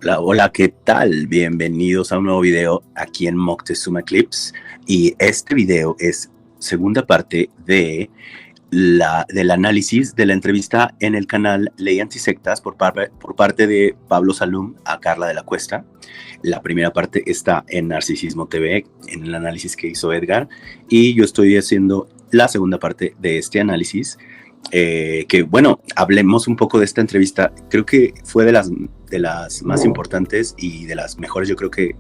Hola, hola, ¿qué tal? Bienvenidos a un nuevo video aquí en Moctezuma Clips. Y este video es segunda parte del análisis de la entrevista en el canal Ley Antisectas por parte de Pablo Salum a Carla de la Cuesta. La primera parte está en Narcisismo TV, en el análisis que hizo Edgar, y yo estoy haciendo la segunda parte de este análisis. Que bueno, hablemos un poco de esta entrevista. Creo que fue de las más importantes y de las mejores, yo creo que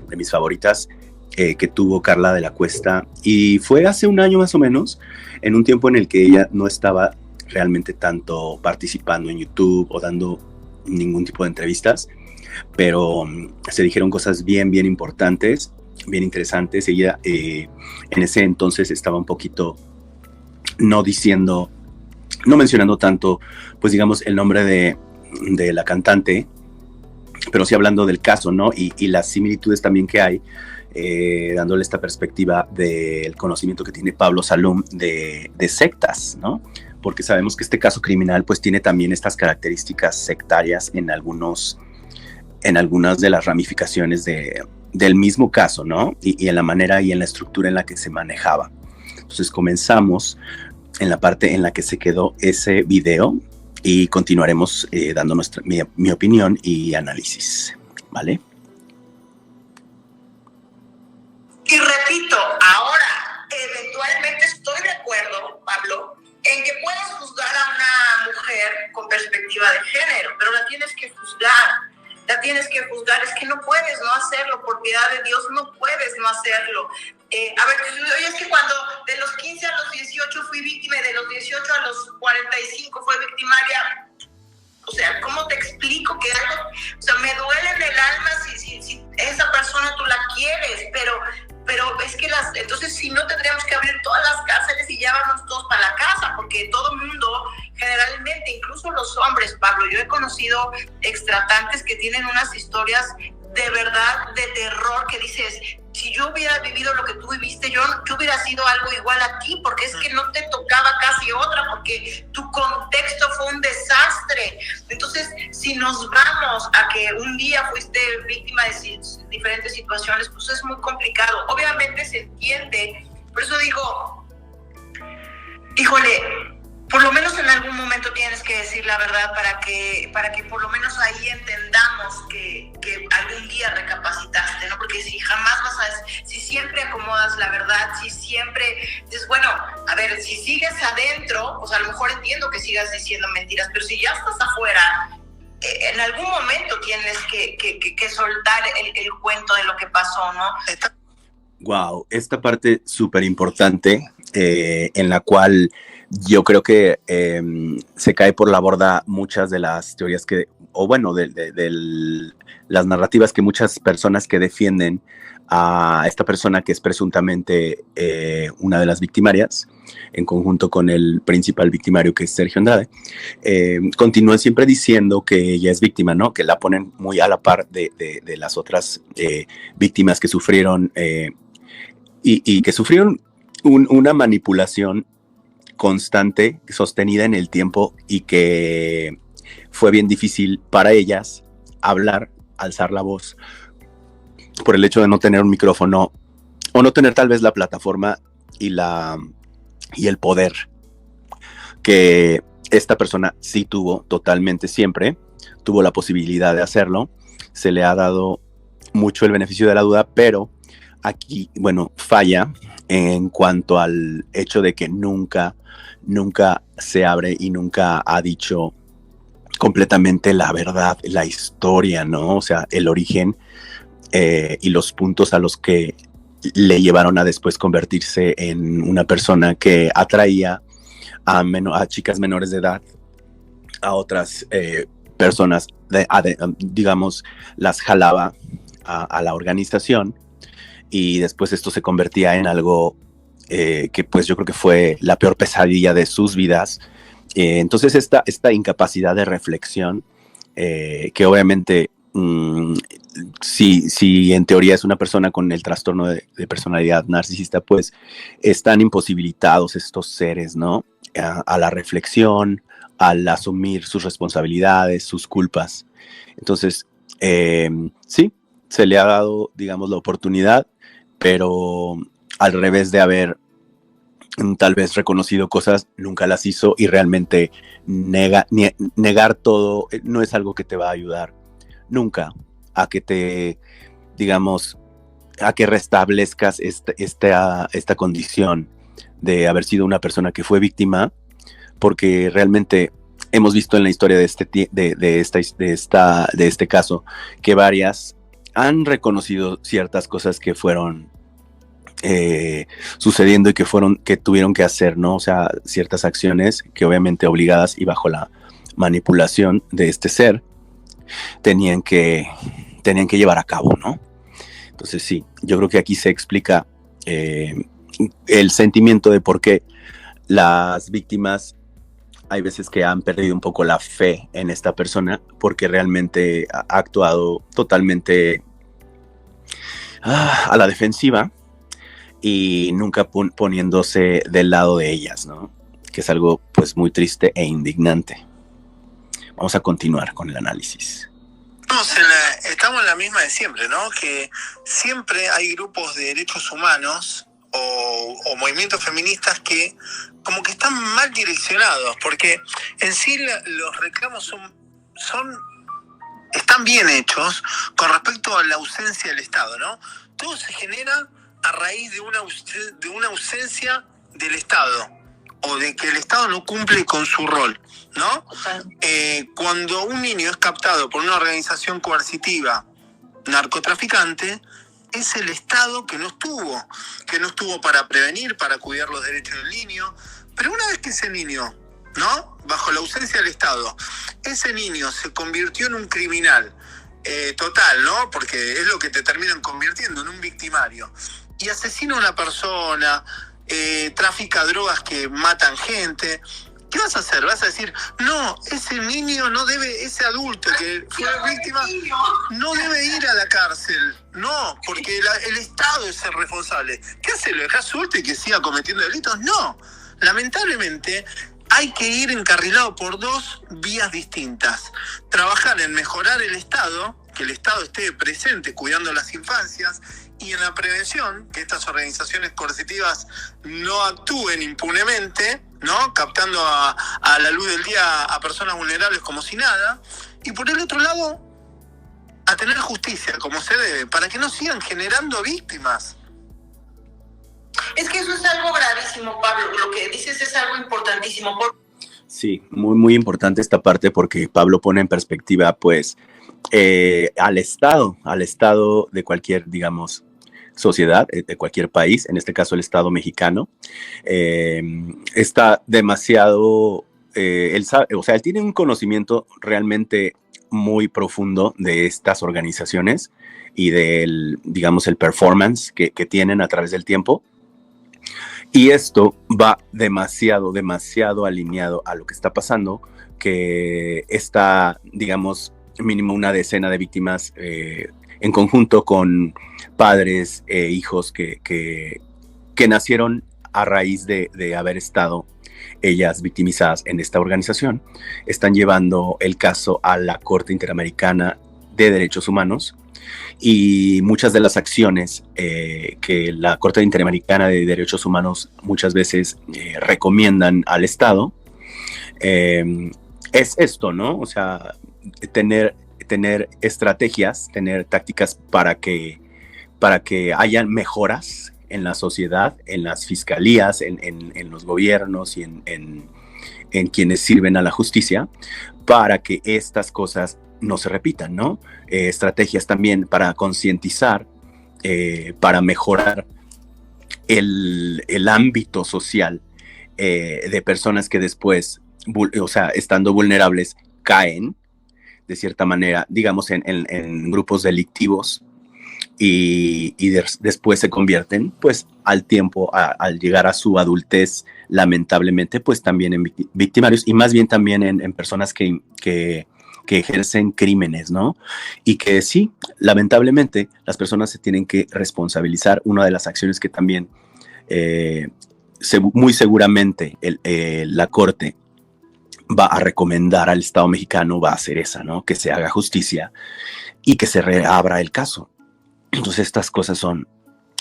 de mis favoritas que tuvo Carla de la Cuesta, y fue hace un año más o menos, en un tiempo en el que ella no estaba realmente tanto participando en YouTube o dando ningún tipo de entrevistas, pero se dijeron cosas bien importantes, bien interesantes. Ella en ese entonces estaba un poquito no mencionando tanto, pues digamos, el nombre de la cantante, pero sí hablando del caso, ¿no? Y las similitudes también que hay, dándole esta perspectiva del conocimiento que tiene Pablo Salum de sectas, ¿no? Porque sabemos que este caso criminal pues tiene también estas características sectarias en algunas de las ramificaciones del mismo caso, ¿no? Y en la manera y en la estructura en la que se manejaba. Entonces comenzamos en la parte en la que se quedó ese video y continuaremos dando mi opinión y análisis, ¿vale? Y repito, ahora, eventualmente estoy de acuerdo, Pablo, en que puedes juzgar a una mujer con perspectiva de género, pero la tienes que juzgar. Es que no puedes no hacerlo, por piedad de Dios, no puedes no hacerlo. A ver, oye, es que cuando de los 15 a los 18 fui víctima y de los 18 a los 45 fue victimaria. O sea, ¿cómo te explico que algo? O sea, me duele en el alma si esa persona tú la quieres, pero es que entonces si no tendríamos que abrir todas las cárceles y llevarnos todos para la casa, porque todo el mundo, generalmente, incluso los hombres, Pablo, yo he conocido extratantes que tienen unas historias de verdad de terror que dices, si yo hubiera vivido lo que tú viviste, yo hubiera sido algo igual a ti, porque es que no te tocaba casi otra, porque tu contexto fue un desastre. Entonces, si nos vamos a que un día fuiste víctima de diferentes situaciones, pues es muy complicado. Obviamente se entiende, por eso digo, híjole, por lo menos en algún momento tienes que decir la verdad para que por lo menos ahí entendamos que algún día recapacitaste, ¿no? Porque si jamás si siempre acomodas la verdad, si siempre dices, bueno, a ver, si sigues adentro, pues a lo mejor entiendo que sigas diciendo mentiras, pero si ya estás afuera, en algún momento tienes que soltar el cuento de lo que pasó, ¿no? Wow, esta parte súper importante en la cual yo creo que se cae por la borda muchas de las teorías de las narrativas que muchas personas que defienden a esta persona que es presuntamente una de las victimarias, en conjunto con el principal victimario, que es Sergio Andrade, continúan siempre diciendo que ella es víctima, ¿no? Que la ponen muy a la par de las otras víctimas que sufrieron y que sufrieron una manipulación constante, sostenida en el tiempo, y que fue bien difícil para ellas hablar, alzar la voz, por el hecho de no tener un micrófono o no tener tal vez la plataforma y el poder que esta persona sí tuvo totalmente. Siempre tuvo la posibilidad de hacerlo, se le ha dado mucho el beneficio de la duda, pero aquí, bueno, falla en cuanto al hecho de que nunca se abre y nunca ha dicho completamente la verdad, la historia, ¿no? O sea, el origen y los puntos a los que le llevaron a después convertirse en una persona que atraía a chicas menores de edad, a otras personas, digamos, las jalaba a la organización, y después esto se convertía en algo que pues yo creo que fue la peor pesadilla de sus vidas. Entonces esta incapacidad de reflexión, que obviamente si en teoría es una persona con el trastorno de personalidad narcisista, pues están imposibilitados estos seres, ¿no? A la reflexión, al asumir sus responsabilidades, sus culpas. Entonces, Sí, se le ha dado, digamos, la oportunidad, pero al revés de haber tal vez reconocido cosas, nunca las hizo y realmente negar todo no es algo que te va a ayudar nunca a que te, digamos, a que restablezcas esta condición de haber sido una persona que fue víctima, porque realmente hemos visto en la historia de este caso que varias han reconocido ciertas cosas que fueron sucediendo y que tuvieron que hacer, ¿no? O sea, ciertas acciones que obviamente obligadas y bajo la manipulación de este ser tenían que llevar a cabo, ¿no? Entonces sí, yo creo que aquí se explica el sentimiento de por qué las víctimas hay veces que han perdido un poco la fe en esta persona porque realmente ha actuado totalmente a la defensiva y nunca poniéndose del lado de ellas, ¿no? Que es algo pues muy triste e indignante. Vamos a continuar con el análisis. Estamos en la misma de siempre, ¿no? Que siempre hay grupos de derechos humanos o movimientos feministas que como que están mal direccionados, porque en sí los reclamos están bien hechos con respecto a la ausencia del Estado, ¿no? Todo se genera a raíz de una ausencia del Estado, o de que el Estado no cumple con su rol, ¿no? Cuando un niño es captado por una organización coercitiva narcotraficante, es el Estado que no estuvo para prevenir, para cuidar los derechos del niño. Pero una vez que ese niño, ¿no?, bajo la ausencia del Estado, ese niño se convirtió en un criminal total, ¿no?, porque es lo que te terminan convirtiendo en un victimario, y asesina a una persona, trafica drogas que matan gente. ¿Qué vas a hacer? ¿Vas a decir, no, ese niño no debe, ese adulto que fue víctima, no debe ir a la cárcel? No, porque el Estado es el responsable. ¿Qué hace? ¿Lo dejás suelto y que siga cometiendo delitos? No. Lamentablemente, hay que ir encarrilado por dos vías distintas. Trabajar en mejorar el Estado, que el Estado esté presente cuidando las infancias, y en la prevención, que estas organizaciones coercitivas no actúen impunemente, ¿no?, captando a la luz del día a personas vulnerables como si nada, y por el otro lado, a tener justicia como se debe, para que no sigan generando víctimas. Es que eso es algo gravísimo, Pablo. Lo que dices es algo importantísimo. Sí, muy, muy importante esta parte porque Pablo pone en perspectiva, pues, al Estado de cualquier, digamos, sociedad, de cualquier país, en este caso el Estado mexicano, está demasiado, él sabe, o sea, él tiene un conocimiento realmente muy profundo de estas organizaciones y del, digamos, el performance que tienen a través del tiempo. Y esto va demasiado alineado a lo que está pasando, que está, digamos, mínimo una decena de víctimas en conjunto con padres e hijos que nacieron a raíz de haber estado ellas victimizadas en esta organización. Están llevando el caso a la Corte Interamericana de Derechos Humanos y muchas de las acciones que la Corte Interamericana de Derechos Humanos muchas veces recomiendan al Estado es esto, ¿no? O sea, tener estrategias, tener tácticas para que hayan mejoras en la sociedad, en las fiscalías, en los gobiernos y en quienes sirven a la justicia, para que estas cosas no se repitan, ¿no? Estrategias también para concientizar, para mejorar el ámbito social de personas que después, o sea, estando vulnerables, caen de cierta manera, digamos, en grupos delictivos y después se convierten, pues, al tiempo, al llegar a su adultez, lamentablemente, pues, también en victimarios y más bien también en personas que ejercen crímenes, ¿no? Y que sí, lamentablemente, las personas se tienen que responsabilizar. Una de las acciones que también muy seguramente la Corte va a recomendar al Estado mexicano, va a hacer esa, ¿no? Que se haga justicia y que se reabra el caso. Entonces estas cosas son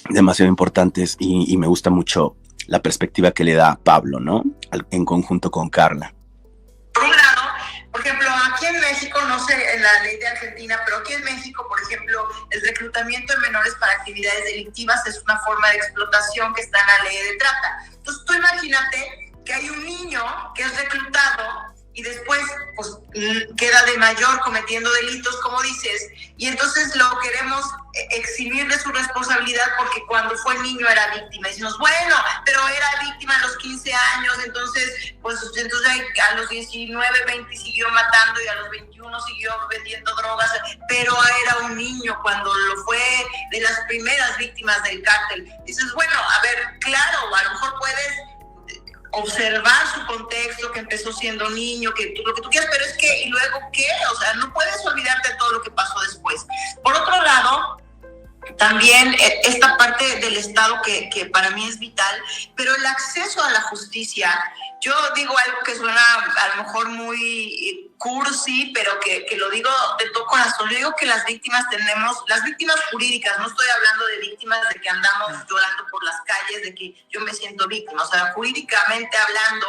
demasiado importantes y me gusta mucho la perspectiva que le da Pablo, ¿no? En conjunto con Carla. Por un lado, por ejemplo, aquí en México, no sé en la ley de Argentina, pero aquí en México, por ejemplo, el reclutamiento de menores para actividades delictivas es una forma de explotación que está en la ley de trata. Entonces tú imagínate que hay un niño que es reclutado y después pues queda de mayor cometiendo delitos, como dices, y entonces lo queremos eximir de su responsabilidad porque cuando fue niño era víctima. Y decimos, bueno, pero era víctima a los 15 años, entonces a los 19, 20 siguió matando y a los 21 siguió vendiendo drogas, pero era un niño cuando lo fue de las primeras víctimas del cártel. Dices, bueno, a ver, claro, a lo mejor puedes observar su contexto, que empezó siendo niño, que lo que tú quieras, pero es que, ¿y luego qué? O sea, no puedes olvidarte de todo lo que pasó después. Por otro lado, también esta parte del Estado que para mí es vital, pero el acceso a la justicia, yo digo algo que suena a lo mejor muy cursi, pero que lo digo de todo corazón. Yo digo que las víctimas jurídicas, no estoy hablando de víctimas de que andamos llorando por las calles, de que yo me siento víctima, o sea, jurídicamente hablando,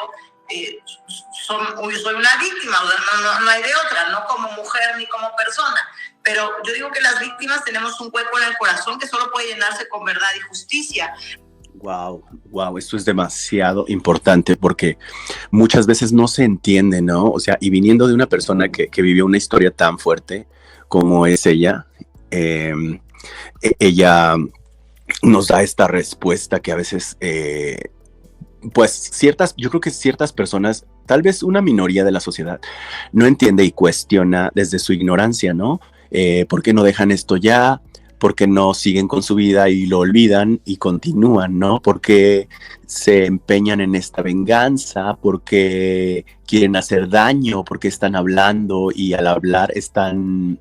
soy una víctima, o sea, no hay de otra, no como mujer ni como persona. Pero yo digo que las víctimas tenemos un hueco en el corazón que solo puede llenarse con verdad y justicia. Wow, esto es demasiado importante porque muchas veces no se entiende, ¿no? O sea, y viniendo de una persona que vivió una historia tan fuerte como es ella, ella nos da esta respuesta que a veces, pues yo creo que ciertas personas, tal vez una minoría de la sociedad, no entiende y cuestiona desde su ignorancia, ¿no? ¿Por qué no dejan esto ya? ¿Por qué no siguen con su vida y lo olvidan y continúan, ¿no? ¿Por qué se empeñan en esta venganza? ¿Por qué quieren hacer daño? ¿Por qué están hablando y al hablar están,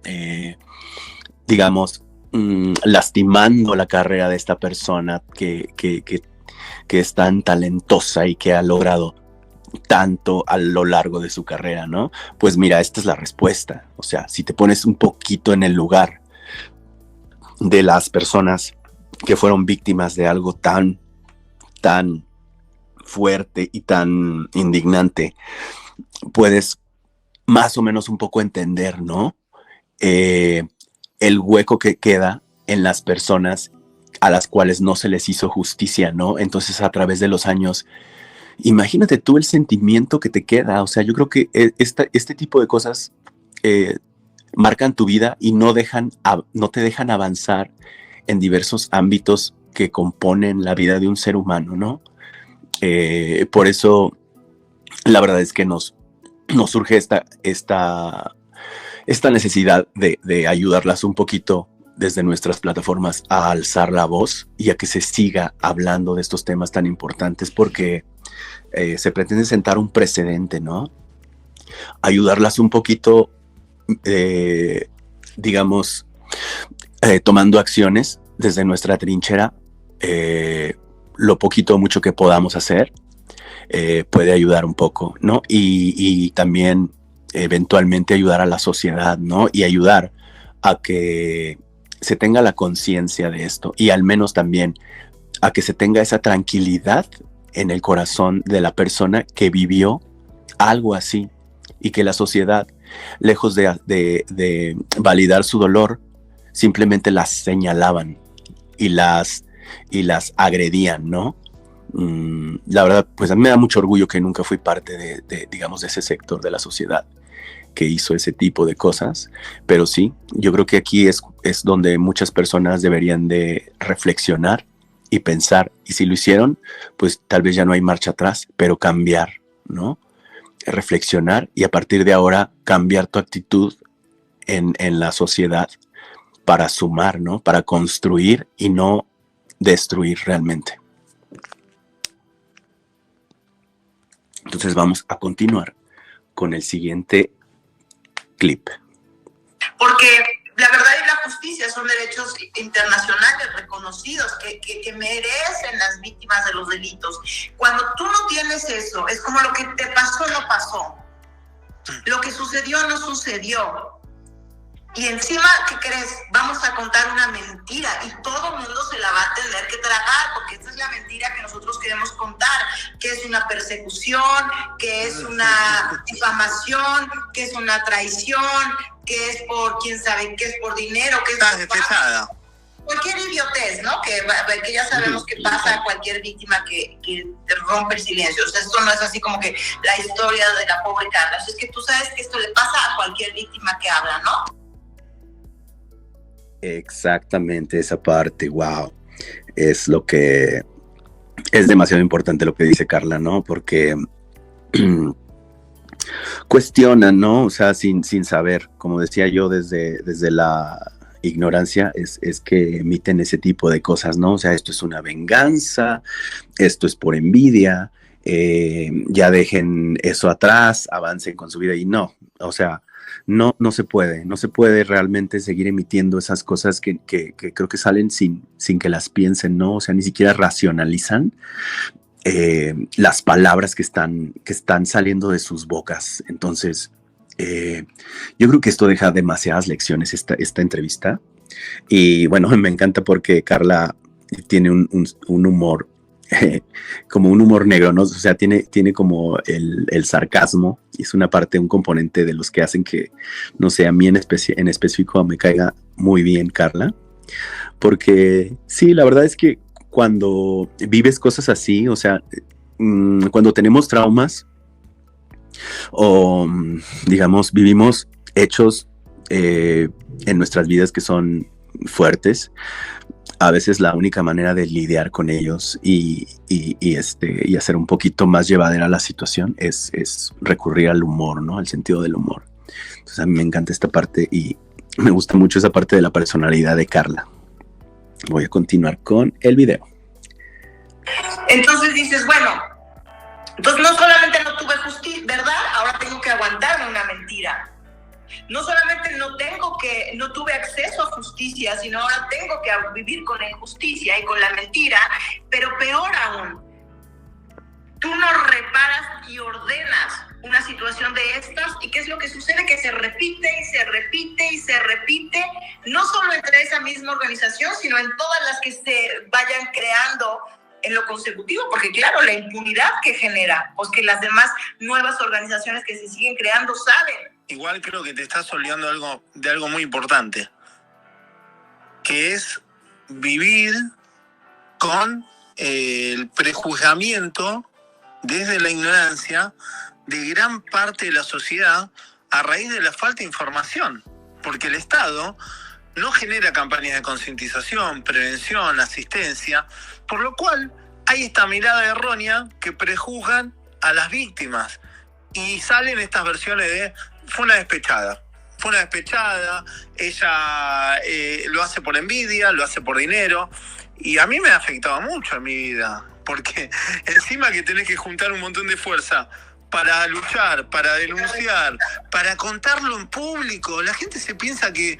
digamos, lastimando la carrera de esta persona que es tan talentosa y que ha logrado tanto a lo largo de su carrera, ¿no? Pues mira, esta es la respuesta. O sea, si te pones un poquito en el lugar de las personas que fueron víctimas de algo tan fuerte y tan indignante, puedes más o menos un poco entender, ¿no? El hueco que queda en las personas a las cuales no se les hizo justicia, ¿no? Entonces, a través de los años, imagínate tú el sentimiento que te queda. O sea, yo creo que este tipo de cosas marcan tu vida y no te dejan avanzar en diversos ámbitos que componen la vida de un ser humano, ¿no? Por eso, la verdad es que nos surge esta necesidad de ayudarlas un poquito desde nuestras plataformas a alzar la voz y a que se siga hablando de estos temas tan importantes, porque se pretende sentar un precedente, ¿no? Ayudarlas un poquito, digamos, tomando acciones desde nuestra trinchera, lo poquito o mucho que podamos hacer puede ayudar un poco, ¿no? Y también eventualmente ayudar a la sociedad, ¿no? Y ayudar a que se tenga la conciencia de esto y al menos también a que se tenga esa tranquilidad en el corazón de la persona que vivió algo así y que la sociedad, lejos de validar su dolor, simplemente las señalaban y las agredían, ¿no? La verdad, pues a mí me da mucho orgullo que nunca fui parte digamos, de ese sector de la sociedad que hizo ese tipo de cosas, pero sí, yo creo que aquí es donde muchas personas deberían de reflexionar y pensar, y si lo hicieron, pues tal vez ya no hay marcha atrás, pero cambiar, ¿no? Reflexionar y a partir de ahora cambiar tu actitud en la sociedad para sumar, ¿no? Para construir y no destruir realmente. Entonces vamos a continuar con el siguiente clip. Porque la verdad y la justicia son derechos internacionales reconocidos que merecen las víctimas de los delitos. Cuando tú no tienes eso, es como lo que te pasó no pasó. Lo que sucedió no sucedió. Y encima, ¿qué crees? Vamos a contar una mentira y todo el mundo se la va a tener que tragar, porque esta es la mentira que nosotros queremos contar, que es una persecución, que es una difamación, que es una traición, que es por quién sabe, que es por dinero, que es Estás por despechada. cualquier idiotez, ¿no? Que ya sabemos que pasa a cualquier víctima que te rompe el silencio. O sea, esto no es así como que la historia de la pobre Carla. O sea, es que tú sabes que esto le pasa a cualquier víctima que habla, ¿no? Exactamente esa parte, wow. Es lo que es demasiado importante lo que dice Carla, ¿no? Porque cuestionan, ¿no? O sea, sin saber, como decía yo, desde la ignorancia, es que emiten ese tipo de cosas, ¿no? O sea, esto es una venganza, esto es por envidia, ya dejen eso atrás, avancen con su vida y no, o sea, no se puede realmente seguir emitiendo esas cosas que creo que salen sin que las piensen, ¿no? O sea, ni siquiera racionalizan las palabras que están saliendo de sus bocas. Entonces, yo creo que esto deja demasiadas lecciones, esta entrevista. Y bueno, me encanta porque Carla tiene un humor, como un humor negro, ¿no? O sea, tiene como el sarcasmo, y es una parte, un componente de los que hacen que, no sé, a mí en específico me caiga muy bien Carla. Porque sí, la verdad es que cuando vives cosas así, o sea, cuando tenemos traumas o, digamos, vivimos hechos en nuestras vidas que son fuertes, a veces la única manera de lidiar con ellos y hacer un poquito más llevadera la situación es recurrir al humor, ¿no? Al sentido del humor. Entonces a mí me encanta esta parte y me gusta mucho esa parte de la personalidad de Carla. Voy a continuar con el video. Entonces dices, bueno, entonces no solamente no tuve justicia, ¿verdad? Ahora tengo que aguantarme una mentira. No solamente no tuve acceso a justicia, sino ahora tengo que vivir con la injusticia y con la mentira, pero peor aún, tú no reparas y ordenas una situación de estas, y ¿qué es lo que sucede? Que se repite y se repite y se repite, no solo entre esa misma organización, sino en todas las que se vayan creando en lo consecutivo, porque claro, la impunidad que genera, pues que las demás nuevas organizaciones que se siguen creando saben. Igual creo que te estás olvidando de algo muy importante, que es vivir con el prejuzgamiento desde la ignorancia de gran parte de la sociedad a raíz de la falta de información, porque el Estado no genera campañas de concientización, prevención, asistencia, por lo cual hay esta mirada errónea que prejuzgan a las víctimas y salen estas versiones de fue una despechada, ella lo hace por envidia, lo hace por dinero, y a mí me ha afectado mucho en mi vida, porque encima que tenés que juntar un montón de fuerza para luchar, para denunciar, para contarlo en público. La gente se piensa que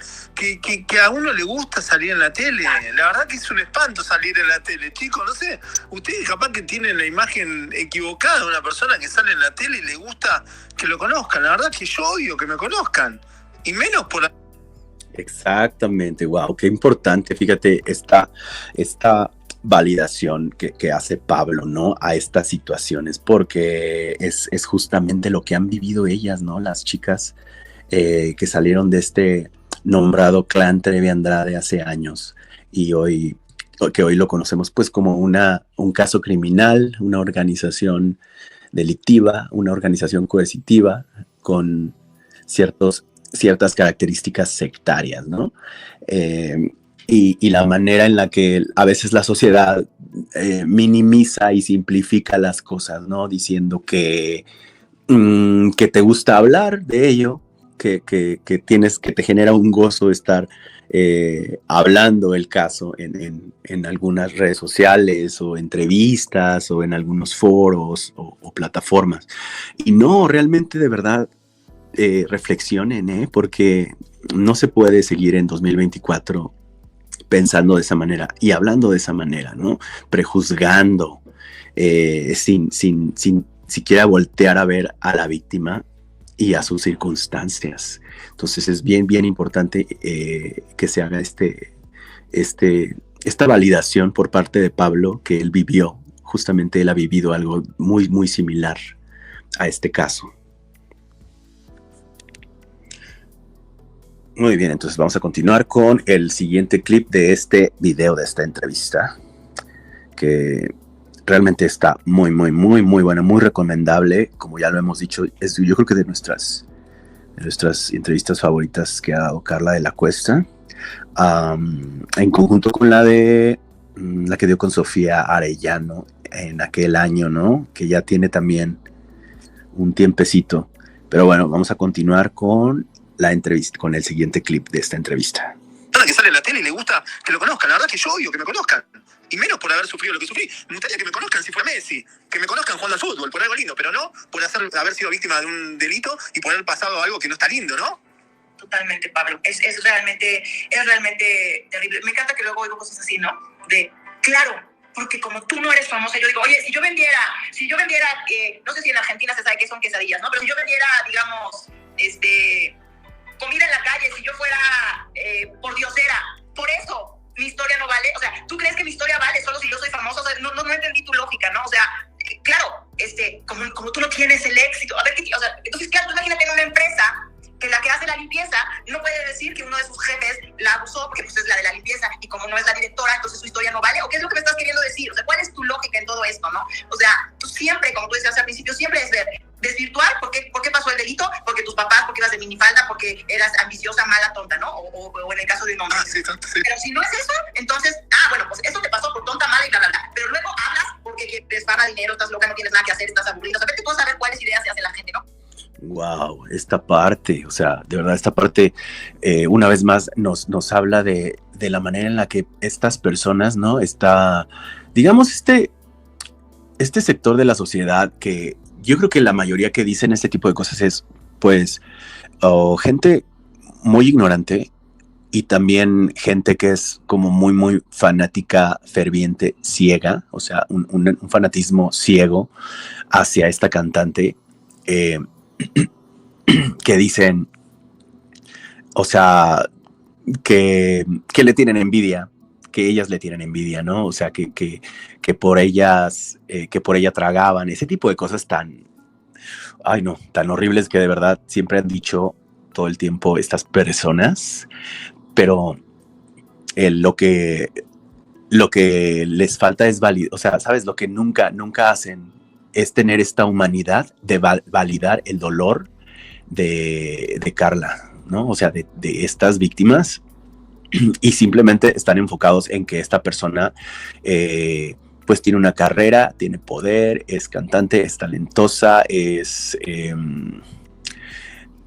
a uno le gusta salir en la tele. La verdad que es un espanto salir en la tele, chicos. No sé, ustedes capaz que tienen la imagen equivocada de una persona que sale en la tele y le gusta que lo conozcan. La verdad que yo odio que me conozcan. Y menos por... Exactamente, wow, qué importante. Fíjate, esta validación que hace Pablo, ¿no? A estas situaciones, porque es justamente lo que han vivido ellas, ¿no? Las chicas que salieron de este nombrado clan Trevi Andrade hace años y hoy lo conocemos pues como un caso criminal, una organización delictiva, una organización coercitiva con ciertas características sectarias, ¿no? Y la manera en la que a veces la sociedad minimiza y simplifica las cosas, ¿no? Diciendo que te gusta hablar de ello, que te genera un gozo estar hablando el caso en algunas redes sociales o entrevistas o en algunos foros o plataformas. Y no, realmente de verdad reflexionen, porque no se puede seguir en 2024 pensando de esa manera y hablando de esa manera, ¿no? Prejuzgando, sin siquiera voltear a ver a la víctima y a sus circunstancias. Entonces es bien, bien importante que se haga esta validación por parte de Pablo, que él vivió. Justamente él ha vivido algo muy, muy similar a este caso. Muy bien, entonces vamos a continuar con el siguiente clip de este video, de esta entrevista, que realmente está muy, muy, muy, muy buena, muy recomendable. Como ya lo hemos dicho, yo creo que de nuestras entrevistas favoritas que ha dado Carla de la Cuesta, en conjunto con la que dio con Sofía Arellano en aquel año, ¿no? Que ya tiene también un tiempecito. Pero bueno, vamos a continuar con la entrevista, con el siguiente clip de esta entrevista. Que sale en la tele y le gusta que lo conozcan. La verdad que yo odio que me conozcan. Y menos por haber sufrido lo que sufrí. Me gustaría que me conozcan si fue Messi, que me conozcan jugando al fútbol, por algo lindo, pero no por haber sido víctima de un delito y por haber pasado algo que no está lindo, ¿no? Totalmente, Pablo. Es realmente terrible. Me encanta que luego oigo cosas así, ¿no? Claro, porque como tú no eres famosa, yo digo, oye, si yo vendiera, no sé si en Argentina se sabe qué son quesadillas, ¿no? Pero si yo vendiera, digamos, comida en la calle, si yo fuera pordiosera, por eso mi historia no vale. O sea, ¿tú crees que mi historia vale solo si yo soy famosa? O sea, no entendí tu lógica, ¿no? O sea, claro, como tú no tienes el éxito, a ver, o sea, entonces, claro, imagínate en una empresa que la que hace la limpieza no puede decir que uno de sus jefes la abusó porque pues es la de la limpieza y como no es la directora, entonces su historia no vale. ¿O qué es lo que me estás queriendo decir? O sea, ¿cuál es tu lógica en todo esto, no? O sea, tú siempre, como tú decías al principio, siempre es desvirtuar por qué pasó el delito, porque tus papás, porque ibas de minifalda, porque eras ambiciosa, mala, tonta, ¿no? O en el caso de un hombre. Sí. Pero si no es eso, entonces, bueno, pues eso te pasó por tonta, mala y bla, bla, bla. Pero luego hablas porque quieres pagar dinero, estás loca, no tienes nada que hacer, estás aburrido. O sea, vete tú a saber cuáles ideas se hace la gente, ¿no? Wow, esta parte, o sea, de verdad, esta parte una vez más nos habla de la manera en la que estas personas, ¿no? Digamos, este sector de la sociedad que yo creo que la mayoría que dicen este tipo de cosas es, pues, gente muy ignorante y también gente que es como muy, muy fanática, ferviente, ciega, o sea, un fanatismo ciego hacia esta cantante, que dicen, o sea, que le tienen envidia, que ellas le tienen envidia, ¿no? O sea, que por ellas, que por ella tragaban, ese tipo de cosas tan horribles que de verdad siempre han dicho todo el tiempo estas personas, pero lo que les falta es validar, o sea, ¿sabes? Lo que nunca hacen es tener esta humanidad de validar el dolor de Carla, ¿no? O sea, de estas víctimas, y simplemente están enfocados en que esta persona pues tiene una carrera, tiene poder, es cantante, es talentosa, es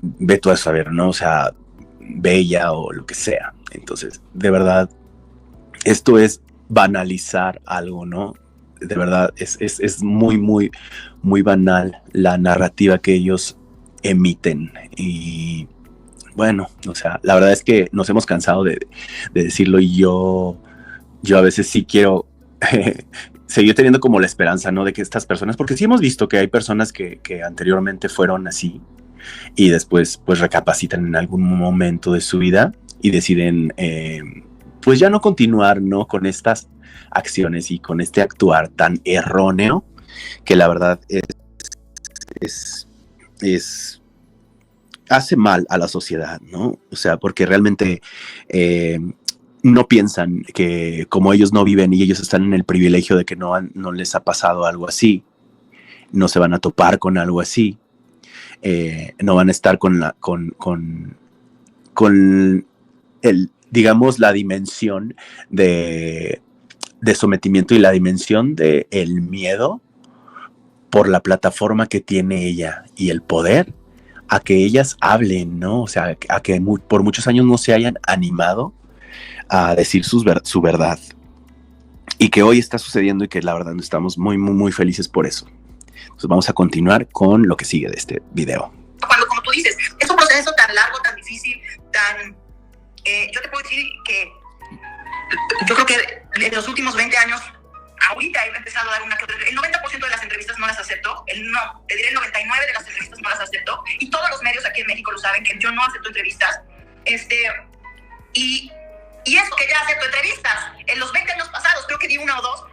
ve tú a saber, ¿no? O sea, bella o lo que sea. Entonces, de verdad, esto es banalizar algo, ¿no? De verdad, es muy, muy, muy banal la narrativa que ellos emiten. Y bueno, o sea, la verdad es que nos hemos cansado de decirlo, y yo a veces sí quiero seguir teniendo como la esperanza, ¿no? De que estas personas, porque sí hemos visto que hay personas que anteriormente fueron así y después pues recapacitan en algún momento de su vida y deciden pues ya no continuar, ¿no? Con estas acciones y con este actuar tan erróneo que la verdad hace mal a la sociedad, ¿no? O sea, porque realmente no piensan que como ellos no viven y ellos están en el privilegio de que no les ha pasado algo así, no se van a topar con algo así, no van a estar con el, digamos, la dimensión de sometimiento y la dimensión de el miedo por la plataforma que tiene ella y el poder a que ellas hablen, ¿no? O sea, a que por muchos años no se hayan animado a decir su verdad, y que hoy está sucediendo y que la verdad estamos muy, muy, muy felices por eso. Entonces vamos a continuar con lo que sigue de este video. Cuando, como tú dices, es un proceso tan largo, tan difícil, yo te puedo decir que yo creo que en los últimos 20 años ahorita he empezado a dar el 90% de las entrevistas no las acepto, te diré el 99% de las entrevistas no las acepto, y todos los medios aquí en México lo saben, que yo no acepto entrevistas, y eso que ya acepto entrevistas, en los 20 años pasados creo que di una o dos,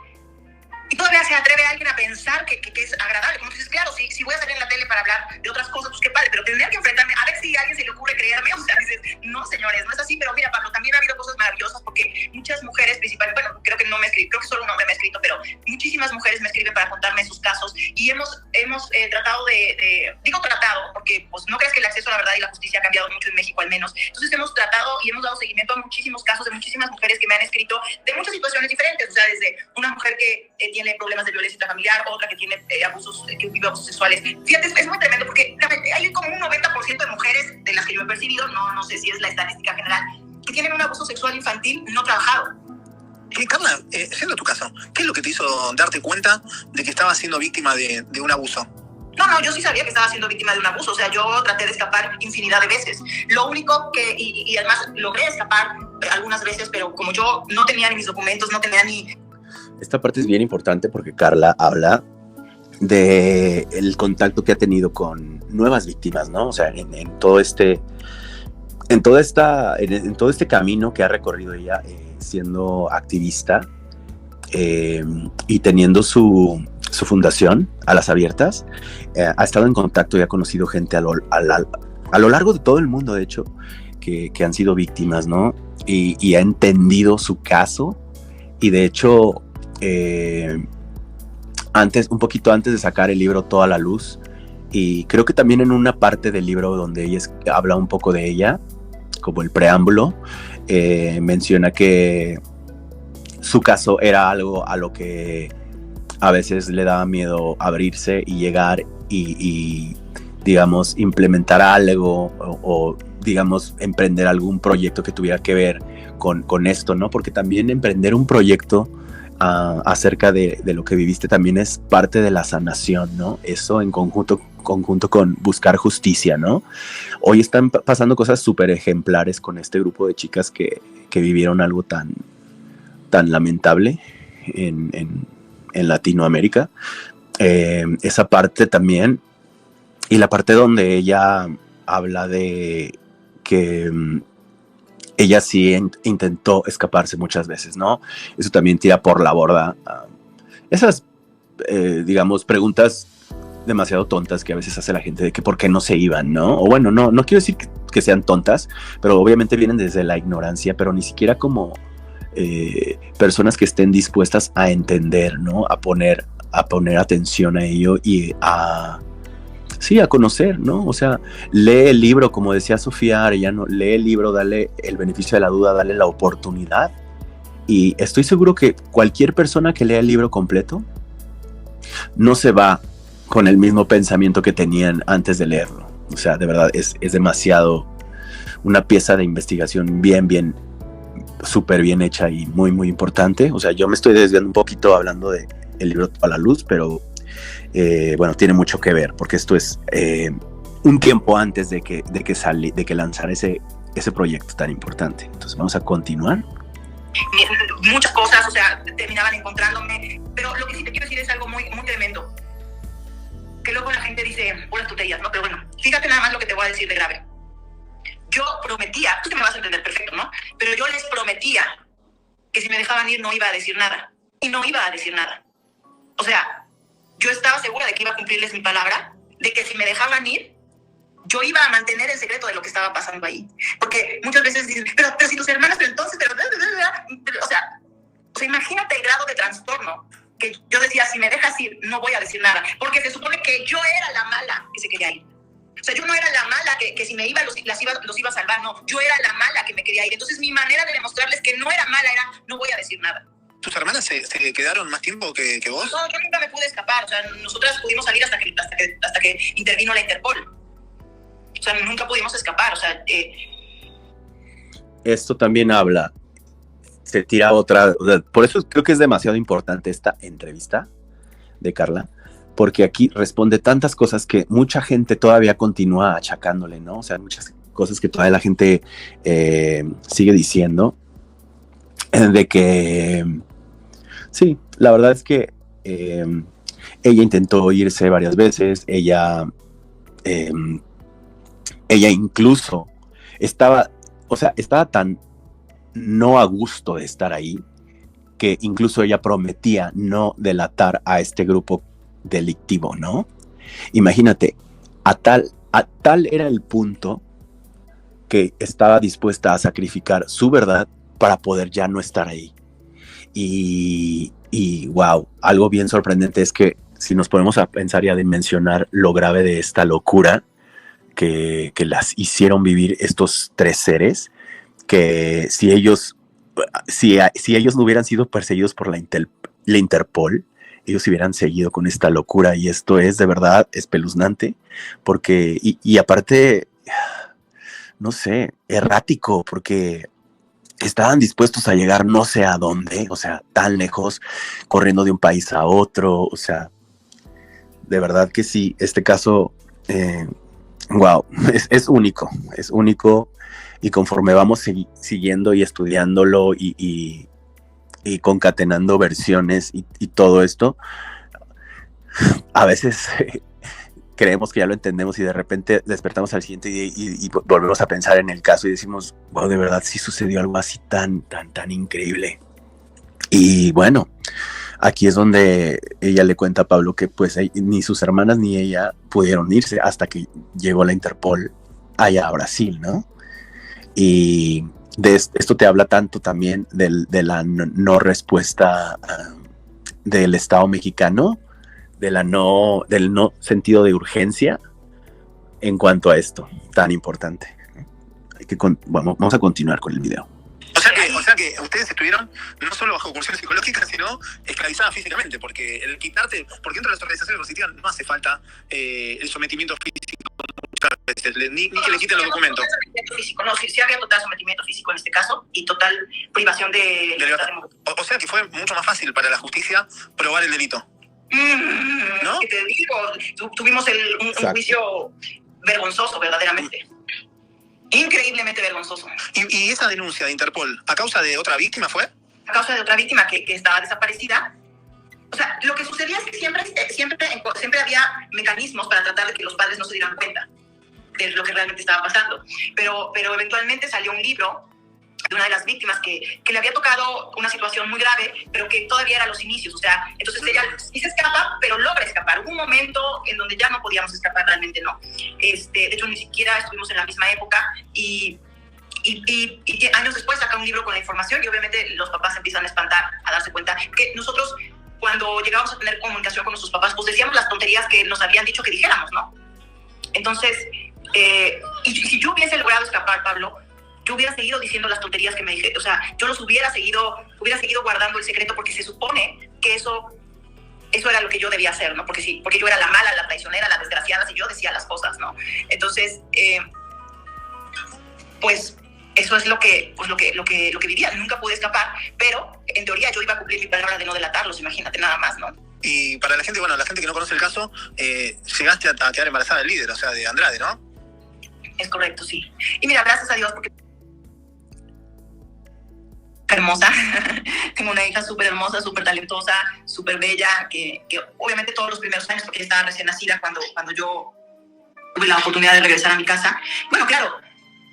y todavía se atreve alguien a pensar que es agradable. Como dices, claro, si voy a salir en la tele para hablar de otras cosas, pues qué padre, pero tener que enfrentarme, a ver si a alguien se le ocurre creerme, o sea, dices, no señores, no es así. Pero mira, Pablo, también ha habido cosas maravillosas, porque muchas mujeres principalmente, bueno, creo que no me escriben, creo que solo un hombre me ha escrito, pero muchísimas mujeres me escriben para contarme sus casos, y hemos tratado digo tratado, porque pues no creas que el acceso a la verdad y la justicia ha cambiado mucho en México al menos. Entonces hemos tratado y hemos dado seguimiento a muchísimos casos de muchísimas mujeres que me han escrito de muchas situaciones diferentes, o sea, desde una mujer que tiene problemas de violencia intrafamiliar, otra que tiene que vive abusos sexuales. Fíjate, es muy tremendo, porque hay como un 90% de mujeres de las que yo he percibido, no sé si es la estadística general, que tienen un abuso sexual infantil no trabajado. Carla, siendo tu caso, ¿qué es lo que te hizo darte cuenta de que estabas siendo víctima de un abuso? No, yo sí sabía que estaba siendo víctima de un abuso, o sea, yo traté de escapar infinidad de veces. Lo único que, y además logré escapar algunas veces, pero como yo no tenía ni mis documentos, no tenía ni... Esta parte es bien importante porque Carla habla de el contacto que ha tenido con nuevas víctimas, ¿no? O sea, en todo este camino que ha recorrido ella siendo activista y teniendo su fundación, Alas Abiertas, ha estado en contacto y ha conocido gente a lo largo de todo el mundo, de hecho, que han sido víctimas, ¿no? Y ha entendido su caso, y de hecho... un poquito antes de sacar el libro Toda la Luz, y creo que también en una parte del libro donde ella habla un poco de ella, como el preámbulo, menciona que su caso era algo a lo que a veces le daba miedo abrirse y llegar y digamos, implementar algo o digamos, emprender algún proyecto que tuviera que ver con esto, ¿no? Porque también emprender un proyecto acerca de lo que viviste también es parte de la sanación, ¿no? Eso en conjunto con buscar justicia, ¿no? Hoy están pasando cosas súper ejemplares con este grupo de chicas que vivieron algo tan lamentable en Latinoamérica. Esa parte también, y la parte donde ella habla de que ella sí intentó escaparse muchas veces, ¿no? Eso también tira por la borda esas, digamos, preguntas demasiado tontas que a veces hace la gente de que por qué no se iban, ¿no? O bueno, no quiero decir que sean tontas, pero obviamente vienen desde la ignorancia, pero ni siquiera como personas que estén dispuestas a entender, ¿no? A poner atención a ello y a conocer, ¿no? O sea, lee el libro, como decía Sofía Arellano, lee el libro, dale el beneficio de la duda, dale la oportunidad. Y estoy seguro que cualquier persona que lea el libro completo no se va con el mismo pensamiento que tenían antes de leerlo. O sea, de verdad, es demasiado una pieza de investigación bien, súper bien hecha y muy, muy importante. O sea, yo me estoy desviando un poquito hablando de el libro A la Luz, pero bueno, tiene mucho que ver, porque esto es un tiempo antes de que lanzara ese proyecto tan importante. Entonces vamos a continuar. Muchas cosas, o sea, terminaban encontrándome, pero lo que sí te quiero decir es algo muy, muy tremendo, que luego la gente dice puras tonterías, ¿no? Pero bueno, fíjate nada más lo que te voy a decir de grave. Yo prometía, tú te me vas a entender perfecto, ¿no? Pero yo les prometía que si me dejaban ir no iba a decir nada, y no iba a decir nada. O sea, yo estaba segura de que iba a cumplirles mi palabra, de que si me dejaban ir, yo iba a mantener el secreto de lo que estaba pasando ahí. Porque muchas veces dicen, pero si tus hermanas, pero entonces... O sea, imagínate el grado de trastorno que yo decía, si me dejas ir, no voy a decir nada. Porque se supone que yo era la mala que se quería ir. O sea, yo no era la mala que si me iba los iba a salvar, no. Yo era la mala que me quería ir. Entonces mi manera de demostrarles que no era mala era, no voy a decir nada. ¿Tus hermanas se quedaron más tiempo que vos? No, yo nunca me pude escapar. O sea, nosotras pudimos salir hasta que intervino la Interpol. O sea, nunca pudimos escapar. O sea, esto también habla, se tira otra. O sea, por eso creo que es demasiado importante esta entrevista de Carla, porque aquí responde tantas cosas que mucha gente todavía continúa achacándole, ¿no? O sea, muchas cosas que todavía la gente sigue diciendo, de que sí, la verdad es que ella intentó irse varias veces, ella incluso estaba tan no a gusto de estar ahí, que incluso ella prometía no delatar a este grupo delictivo, ¿no? Imagínate, a tal era el punto que estaba dispuesta a sacrificar su verdad para poder ya no estar ahí. Y wow, algo bien sorprendente es que si nos ponemos a pensar y a dimensionar lo grave de esta locura que las hicieron vivir estos tres seres, que si ellos no hubieran sido perseguidos por la Interpol, ellos hubieran seguido con esta locura, y esto es de verdad espeluznante, porque, y aparte, no sé, errático, porque estaban dispuestos a llegar no sé a dónde, o sea, tan lejos, corriendo de un país a otro, o sea, de verdad que sí, este caso, wow, es único, y conforme vamos siguiendo y estudiándolo y concatenando versiones y todo esto, a veces creemos que ya lo entendemos y de repente despertamos al siguiente y volvemos a pensar en el caso y decimos, wow, de verdad sí sucedió algo así tan increíble. Y bueno, aquí es donde ella le cuenta a Pablo que pues ni sus hermanas ni ella pudieron irse hasta que llegó la Interpol allá a Brasil, ¿no? Y esto te habla tanto también de la no respuesta del Estado mexicano, del no sentido de urgencia en cuanto a esto tan importante. Vamos a continuar con el video. O sea que ustedes estuvieron no solo bajo pulsión psicológica, sino esclavizadas físicamente, porque el quitarte, porque dentro de las organizaciones coercitivas no hace falta el sometimiento físico muchas veces, ni que le quiten los documentos. Físico, no, sí había total sometimiento físico en este caso y total privación de libertad. O sea que fue mucho más fácil para la justicia probar el delito. ¿No? ¿Qué te digo? Tuvimos un juicio vergonzoso, verdaderamente. Increíblemente vergonzoso. ¿Y esa denuncia de Interpol, a causa de otra víctima fue? A causa de otra víctima que estaba desaparecida. O sea, lo que sucedía es que siempre había mecanismos para tratar de que los padres no se dieran cuenta de lo que realmente estaba pasando. Pero eventualmente salió un libro de una de las víctimas que le había tocado una situación muy grave, pero que todavía era los inicios. O sea, entonces ella sí se escapa, pero logra escapar. Hubo un momento en donde ya no podíamos escapar, realmente no. De hecho, ni siquiera estuvimos en la misma época y años después saca un libro con la información y obviamente los papás empiezan a espantar, a darse cuenta que nosotros cuando llegábamos a tener comunicación con nuestros papás, pues decíamos las tonterías que nos habían dicho que dijéramos, ¿no? Entonces, y si yo hubiese logrado escapar, Pablo, yo hubiera seguido diciendo las tonterías que me dije, o sea, yo los hubiera seguido guardando el secreto, porque se supone que eso era lo que yo debía hacer, ¿no? Porque yo era la mala, la traicionera, la desgraciada, si yo decía las cosas, ¿no? Entonces, pues eso es lo que vivía. Nunca pude escapar, pero en teoría yo iba a cumplir mi palabra de no delatarlos, imagínate nada más, ¿no? Y para la gente que no conoce el caso, llegaste a quedar embarazada del líder, o sea, de Andrade, ¿no? Es correcto, sí. Y mira, gracias a Dios, porque hermosa, tengo una hija súper hermosa, súper talentosa, súper bella, que obviamente todos los primeros años, porque ella estaba recién nacida cuando yo tuve la oportunidad de regresar a mi casa. Bueno, claro,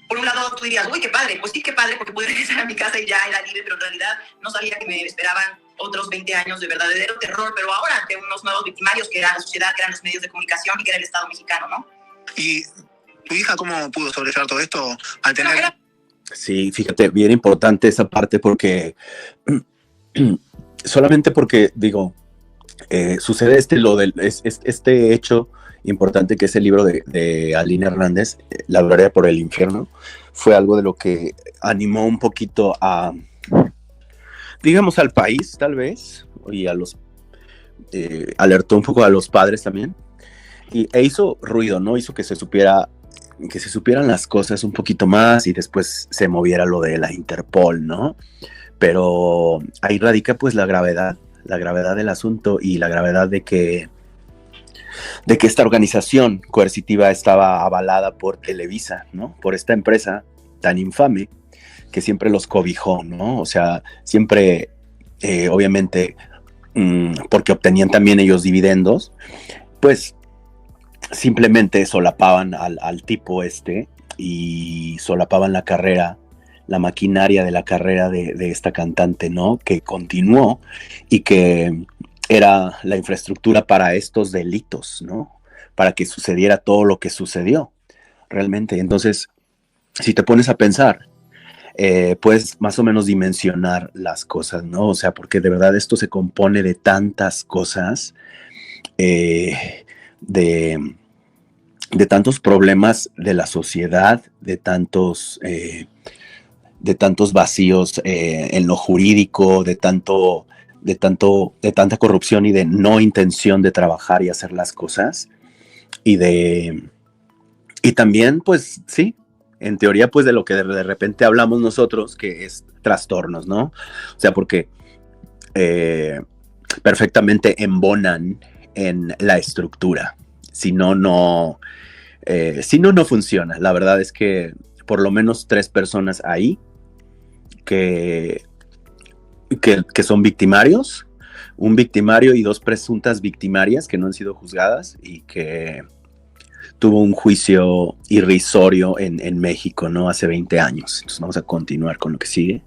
por un lado tú dirías, uy, qué padre, pues sí, qué padre, porque pude regresar a mi casa y ya era libre, pero en realidad no sabía que me esperaban otros 20 años de verdadero terror, pero ahora ante unos nuevos victimarios que era la sociedad, que eran los medios de comunicación y que era el Estado mexicano, ¿no? ¿Y tu hija cómo pudo sobrellevar todo esto al tener...? Sí, fíjate, bien importante esa parte, porque solamente porque, digo, sucede este hecho importante, que es el libro de Aline Hernández, La Gloria por el Infierno, fue algo de lo que animó un poquito a, digamos, al país, tal vez, y a alertó un poco a los padres también, e hizo ruido, ¿no? Hizo que se supieran las cosas un poquito más y después se moviera lo de la Interpol, ¿no? Pero ahí radica pues la gravedad del asunto y la gravedad de que esta organización coercitiva estaba avalada por Televisa, ¿no? Por esta empresa tan infame que siempre los cobijó, ¿no? O sea, siempre, obviamente, porque obtenían también ellos dividendos, pues simplemente solapaban al tipo y solapaban la carrera, la maquinaria de la carrera de esta cantante, ¿no? Que continuó y que era la infraestructura para estos delitos, ¿no? Para que sucediera todo lo que sucedió realmente. Entonces, si te pones a pensar, puedes más o menos dimensionar las cosas, ¿no? O sea, porque de verdad esto se compone de tantas cosas, de tantos problemas de la sociedad, de tantos vacíos en lo jurídico, de tanta corrupción y de no intención de trabajar y hacer las cosas, y también, pues sí, en teoría, pues de lo que de repente hablamos nosotros, que es trastornos, ¿no? O sea, porque perfectamente embonan en la estructura. Si no, no funciona. La verdad es que por lo menos 3 personas ahí que son victimarios, un victimario y 2 presuntas victimarias que no han sido juzgadas y que tuvo un juicio irrisorio en México, ¿no? Hace 20 años. Entonces vamos a continuar con lo que sigue.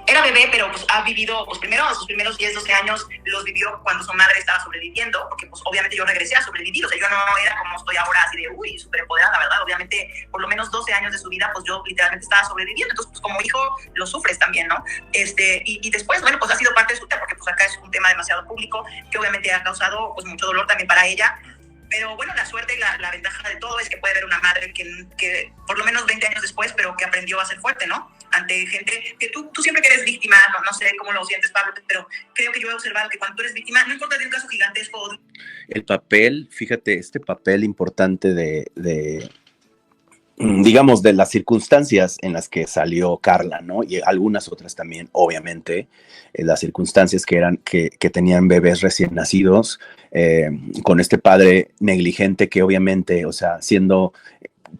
Era bebé, pero pues ha vivido, pues primero sus primeros 10, 12 años los vivió cuando su madre estaba sobreviviendo, porque pues obviamente yo regresé a sobrevivir, o sea, yo no era como estoy ahora así de, súper empoderada, ¿verdad? Obviamente, por lo menos 12 años de su vida, pues yo literalmente estaba sobreviviendo, entonces pues como hijo lo sufres también, ¿no? Y después, bueno, pues ha sido parte de su tema, porque pues acá es un tema demasiado público, que obviamente ha causado pues mucho dolor también para ella. Pero bueno, la suerte y la ventaja de todo es que puede haber una madre que por lo menos 20 años después, pero que aprendió a ser fuerte, ¿no? Ante gente que tú siempre que eres víctima, no sé cómo lo sientes, Pablo, pero creo que yo he observado que cuando tú eres víctima, no importa de un caso gigantesco. El papel, fíjate, este papel importante digamos, de las circunstancias en las que salió Carla, ¿no? Y algunas otras también, obviamente, las circunstancias que tenían bebés recién nacidos, con este padre negligente que obviamente, o sea,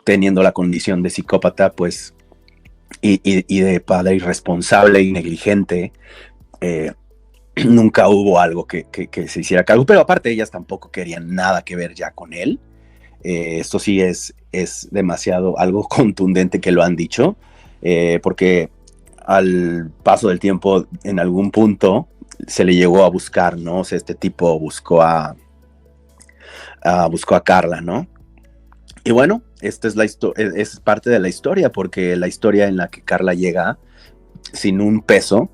teniendo la condición de psicópata, pues, y de padre irresponsable y negligente, nunca hubo algo que se hiciera cargo, pero aparte ellas tampoco querían nada que ver ya con él. Esto sí es demasiado algo contundente que lo han dicho, porque al paso del tiempo en algún punto se le llegó a buscar, ¿no? O sea, este tipo buscó a Carla, ¿no? Y bueno, esta es parte de la historia, porque la historia en la que Carla llega sin un peso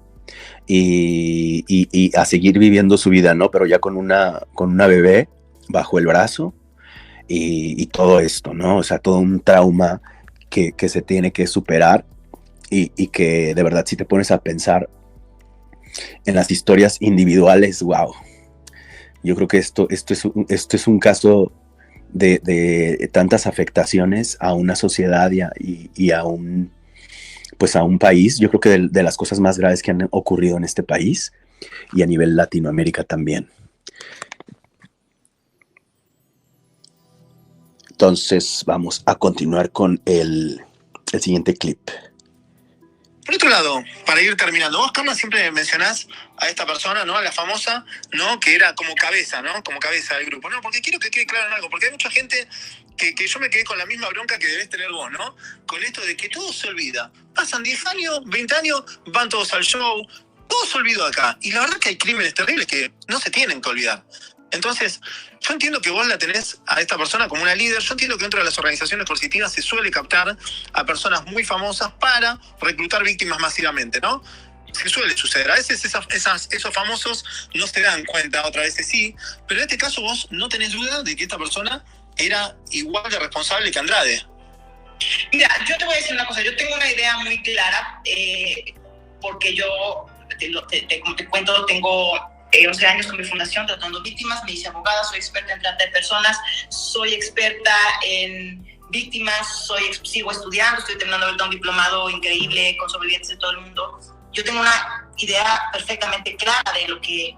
y a seguir viviendo su vida, ¿no? Pero ya con una bebé bajo el brazo y todo esto, ¿no? O sea, todo un trauma que se tiene que superar y que de verdad, si te pones a pensar en las historias individuales, wow. Yo creo que esto es un caso de tantas afectaciones a una sociedad y a un país. Yo creo que de las cosas más graves que han ocurrido en este país y a nivel Latinoamérica también. Entonces vamos a continuar con el siguiente clip. Por otro lado, para ir terminando, vos, Carla, siempre mencionás a esta persona, ¿no? A la famosa, ¿no? Que era como cabeza, ¿no? Como cabeza del grupo, ¿no? Porque quiero que quede claro en algo, porque hay mucha gente que yo me quedé con la misma bronca que debés tener vos, ¿no? Con esto de que todo se olvida. Pasan 10 años, 20 años, van todos al show, todo se olvidó acá. Y la verdad que hay crímenes terribles que no se tienen que olvidar. Entonces, yo entiendo que vos la tenés a esta persona como una líder. Yo entiendo que dentro de las organizaciones coercitivas se suele captar a personas muy famosas para reclutar víctimas masivamente, ¿no? Se suele suceder. A veces esos famosos no se dan cuenta, otras veces sí. Pero en este caso vos no tenés duda de que esta persona era igual de responsable que Andrade. Mira, yo te voy a decir una cosa. Yo tengo una idea muy clara, porque yo, como te cuento, tengo 11 años con mi fundación tratando víctimas, me hice abogada, soy experta en trata de personas, soy experta en víctimas, sigo estudiando, estoy terminando ahorita un diplomado increíble con sobrevivientes de todo el mundo. Yo tengo una idea perfectamente clara de lo que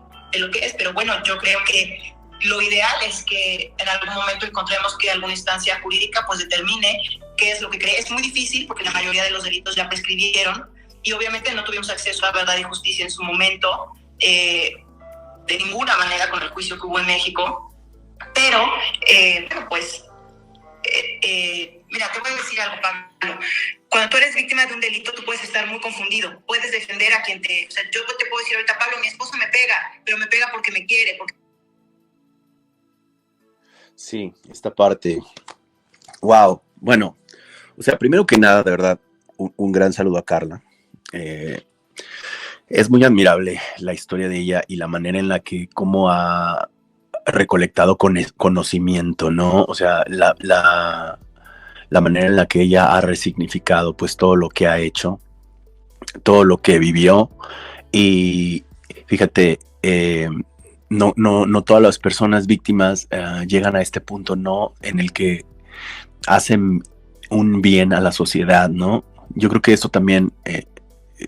es, pero bueno, yo creo que lo ideal es que en algún momento encontremos que alguna instancia jurídica pues determine qué es lo que cree. Es muy difícil porque la mayoría de los delitos ya prescribieron y obviamente no tuvimos acceso a verdad y justicia en su momento, de ninguna manera con el juicio que hubo en México, pero bueno, pues mira, te voy a decir algo, Pablo. Cuando tú eres víctima de un delito, tú puedes estar muy confundido, puedes defender a quien te... O sea, yo te puedo decir ahorita, Pablo, mi esposo me pega, pero me pega porque me quiere, porque... Sí, esta parte. Wow. Bueno, o sea, primero que nada, de verdad, un gran saludo a Carla. Es muy admirable la historia de ella y la manera en la que cómo ha recolectado conocimiento, ¿no? O sea, la manera en la que ella ha resignificado pues todo lo que ha hecho, todo lo que vivió. Y fíjate, no todas las personas víctimas llegan a este punto, ¿no? En el que hacen un bien a la sociedad, ¿no? Yo creo que eso también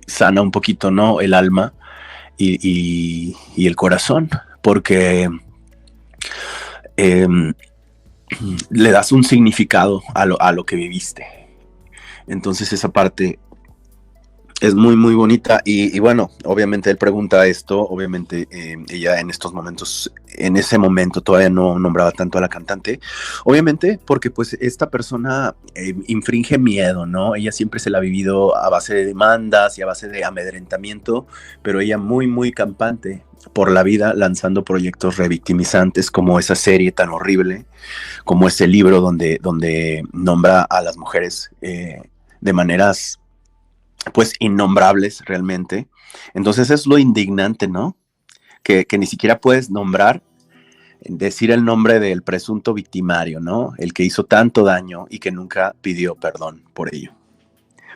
sana un poquito, ¿no? El alma y el corazón, porque le das un significado a lo que viviste. Entonces esa parte es muy, muy bonita. Y bueno, obviamente él pregunta esto. Obviamente ella en estos momentos, en ese momento todavía no nombraba tanto a la cantante. Obviamente porque pues esta persona infringe miedo, ¿no? Ella siempre se la ha vivido a base de demandas y a base de amedrentamiento, pero ella muy, muy campante por la vida, lanzando proyectos revictimizantes como esa serie tan horrible, como ese libro donde nombra a las mujeres de maneras pues innombrables realmente. Entonces es lo indignante, ¿no? Que ni siquiera puedes nombrar, decir el nombre del presunto victimario, ¿no? El que hizo tanto daño y que nunca pidió perdón por ello.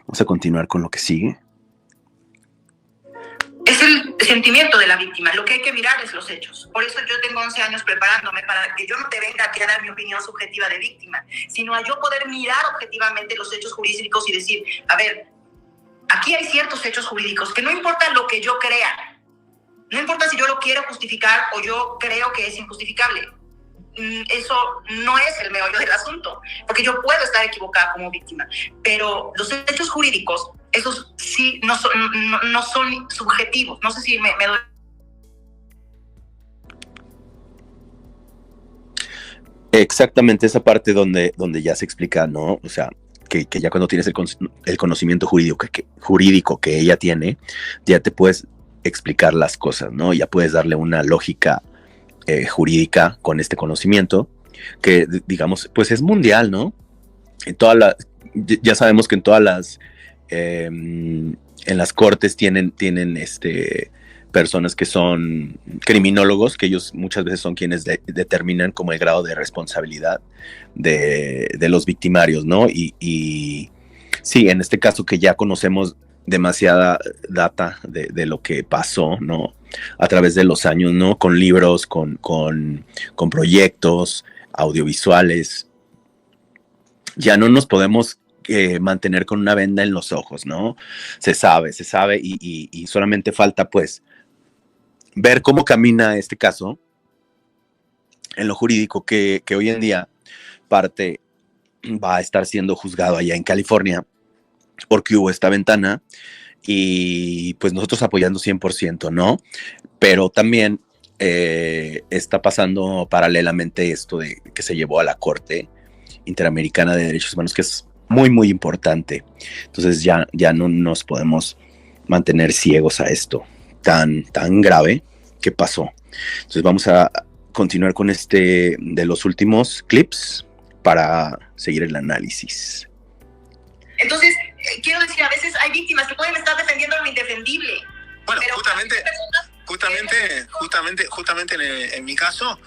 Vamos a continuar con lo que sigue. Es el sentimiento de la víctima. Lo que hay que mirar es los hechos. Por eso yo tengo 11 años preparándome para que yo no te venga aquí a dar mi opinión subjetiva de víctima, sino a yo poder mirar objetivamente los hechos jurídicos y decir, a ver, aquí hay ciertos hechos jurídicos que no importa lo que yo crea, no importa si yo lo quiero justificar o yo creo que es injustificable. Eso no es el meollo del asunto, porque yo puedo estar equivocada como víctima, pero los hechos jurídicos, esos sí no son subjetivos. No sé si me doy. Exactamente esa parte donde ya se explica, ¿no? O sea, que ya cuando tienes el conocimiento jurídico que ella tiene, ya te puedes explicar las cosas, ¿no? Ya puedes darle una lógica jurídica con este conocimiento que, digamos, pues es mundial, ¿no? Ya sabemos que en todas las en las cortes tienen personas que son criminólogos, que ellos muchas veces son quienes determinan como el grado de responsabilidad de los victimarios, ¿no? Y sí, en este caso que ya conocemos demasiada data de lo que pasó, ¿no? A través de los años, ¿no? Con libros, con proyectos audiovisuales. Ya no nos podemos mantener con una venda en los ojos, ¿no? Se sabe y solamente falta pues ver cómo camina este caso en lo jurídico que hoy en día parte va a estar siendo juzgado allá en California porque hubo esta ventana y pues nosotros apoyando 100%, ¿no? Pero también está pasando paralelamente esto de que se llevó a la Corte Interamericana de Derechos Humanos, que es muy, muy importante. Entonces ya no nos podemos mantener ciegos a esto tan grave que pasó. Entonces vamos a continuar con de los últimos clips para seguir el análisis. Entonces, quiero decir, a veces hay víctimas que pueden estar defendiendo lo indefendible. Bueno, justamente en mi caso,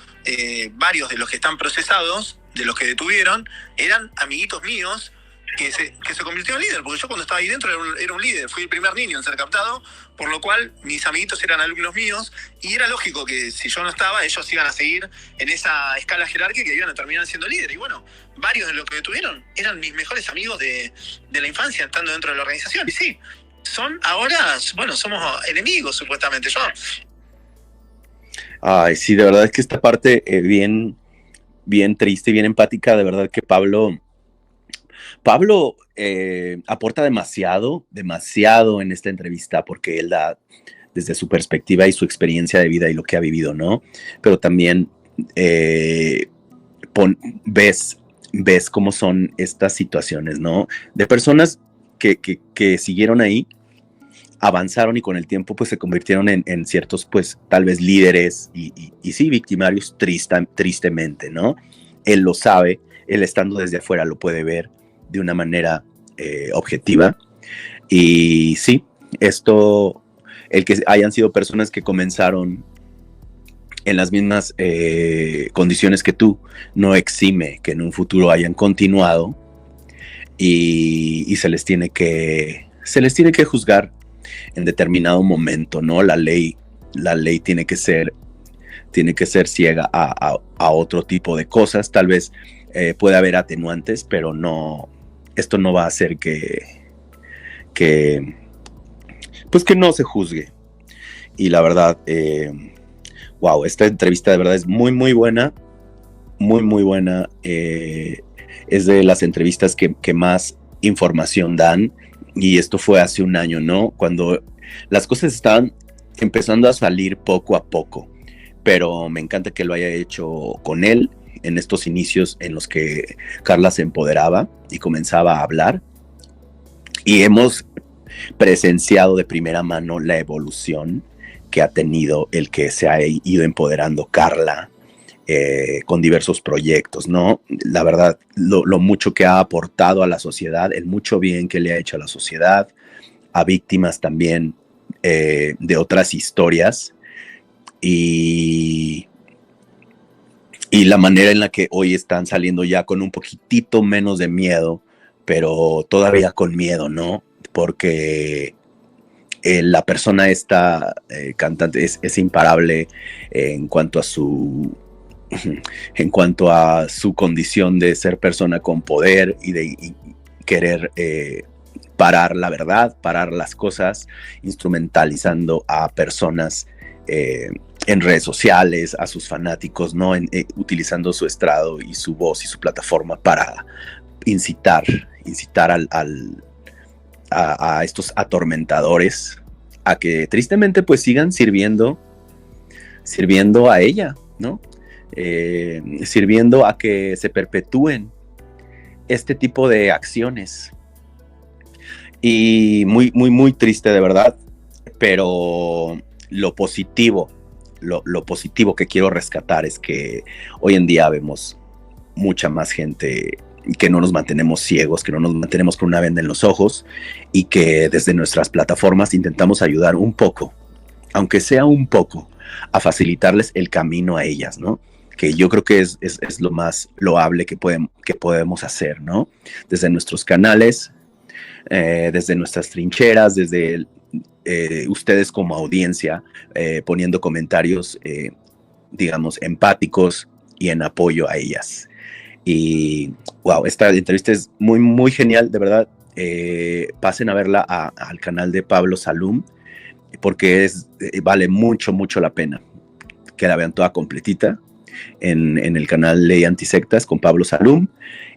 varios de los que están procesados, de los que detuvieron, eran amiguitos míos que se convirtió en líder, porque yo cuando estaba ahí dentro era un líder, fui el primer niño en ser captado, por lo cual mis amiguitos eran alumnos míos, y era lógico que si yo no estaba, ellos iban a seguir en esa escala jerárquica y iban a terminar siendo líderes. Y bueno, varios de los que detuvieron eran mis mejores amigos de la infancia, estando dentro de la organización. Y sí, somos enemigos supuestamente. Ay, sí, de verdad es que esta parte bien triste, bien empática, de verdad que Pablo Pablo aporta demasiado en esta entrevista porque él da desde su perspectiva y su experiencia de vida y lo que ha vivido, ¿no? Pero también ves cómo son estas situaciones, ¿no? De personas que siguieron ahí, avanzaron y con el tiempo pues se convirtieron en ciertos pues tal vez líderes y sí victimarios tristemente, ¿no? Él lo sabe, él estando desde afuera lo puede ver de una manera objetiva y sí, esto, el que hayan sido personas que comenzaron en las mismas condiciones que tú, no exime que en un futuro hayan continuado y se les tiene que juzgar en determinado momento, ¿no? La ley tiene que ser ciega a otro tipo de cosas. Tal vez puede haber atenuantes, pero no, esto no va a hacer que no se juzgue. Y la verdad, wow, esta entrevista de verdad es muy, muy buena, muy, muy buena. Es de las entrevistas que más información dan. Y esto fue hace un año, ¿no? Cuando las cosas estaban empezando a salir poco a poco. Pero me encanta que lo haya hecho con él en estos inicios en los que Carla se empoderaba y comenzaba a hablar. Y hemos presenciado de primera mano la evolución que ha tenido el que se ha ido empoderando Carla con diversos proyectos, ¿no? La verdad, lo mucho que ha aportado a la sociedad, el mucho bien que le ha hecho a la sociedad, a víctimas también de otras historias y la manera en la que hoy están saliendo ya con un poquitito menos de miedo, pero todavía con miedo, ¿no? Porque la persona esta cantante es imparable en cuanto a su condición de ser persona con poder y de querer parar la verdad, parar las cosas, instrumentalizando a personas en redes sociales, a sus fanáticos, ¿no? Utilizando su estrado y su voz y su plataforma para incitar a estos atormentadores a que tristemente pues sigan sirviendo a ella, ¿no? Sirviendo a que se perpetúen este tipo de acciones. Y muy, muy, muy triste de verdad, pero lo positivo que quiero rescatar es que hoy en día vemos mucha más gente, que no nos mantenemos ciegos, que no nos mantenemos con una venda en los ojos y que desde nuestras plataformas intentamos ayudar un poco, aunque sea un poco, a facilitarles el camino a ellas, ¿no? Que yo creo que es lo más loable que podemos hacer, ¿no? Desde nuestros canales, desde nuestras trincheras, desde ustedes como audiencia, poniendo comentarios, digamos, empáticos y en apoyo a ellas. Y wow, esta entrevista es muy, muy genial, de verdad. Pasen a verla al canal de Pablo Salum, porque vale mucho, mucho la pena que la vean toda completita en el canal Ley Antisectas con Pablo Salum.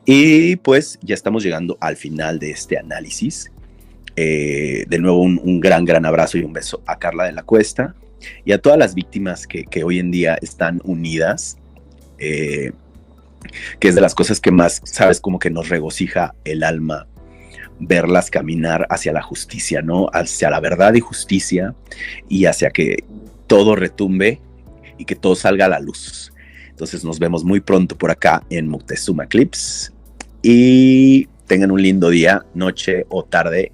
Y pues ya estamos llegando al final de este análisis. De nuevo un gran, gran abrazo y un beso a Carla de la Cuesta y a todas las víctimas que hoy en día están unidas, que es de las cosas que más, sabes, como que nos regocija el alma verlas caminar hacia la justicia, ¿no? Hacia la verdad y justicia y hacia que todo retumbe y que todo salga a la luz. Entonces nos vemos muy pronto por acá en Moctezuma Clips y tengan un lindo día, noche o tarde,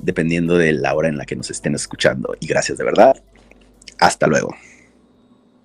dependiendo de la hora en la que nos estén escuchando. Y gracias de verdad. Hasta luego.